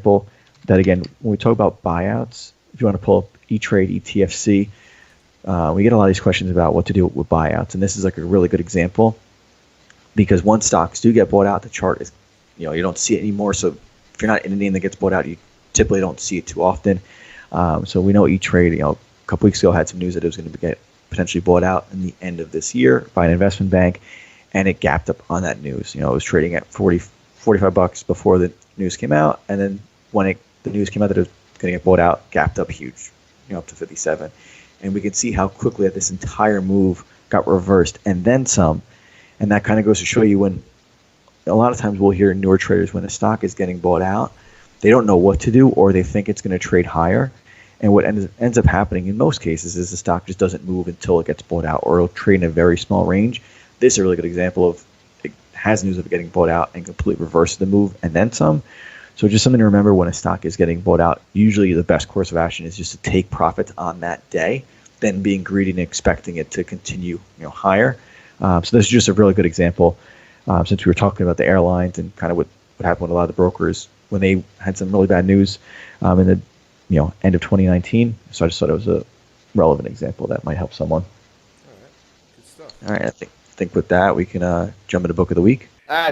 that, again, when we talk about buyouts, if you want to pull up E-Trade, ETFC, we get a lot of these questions about what to do with buyouts. And this is like a really good example, because once stocks do get bought out, the chart is, you don't see it anymore. So if you're not in a name that gets bought out, you typically don't see it too often. So we know E-Trade, a couple weeks ago had some news that it was going to get potentially bought out in the end of this year by an investment bank, and it gapped up on that news. It was trading at $45 before the news came out, and then when the news came out that it was going to get bought out, gapped up huge, up to 57. And we can see how quickly that this entire move got reversed and then some. And that kind of goes to show you, when a lot of times we'll hear newer traders, when a stock is getting bought out, they don't know what to do, or they think it's going to trade higher. And what ends up happening in most cases is the stock just doesn't move until it gets bought out, or it'll trade in a very small range. This is a really good example of it has news of it getting bought out and completely reverses the move and then some. So just something to remember when a stock is getting bought out. Usually the best course of action is just to take profits on that day, then being greedy and expecting it to continue higher. So this is just a really good example. Since we were talking about the airlines and kind of what happened with a lot of the brokers when they had some really bad news in the end of 2019. So I just thought it was a relevant example that might help someone. All right, good stuff. All right, I think with that we can jump into book of the week.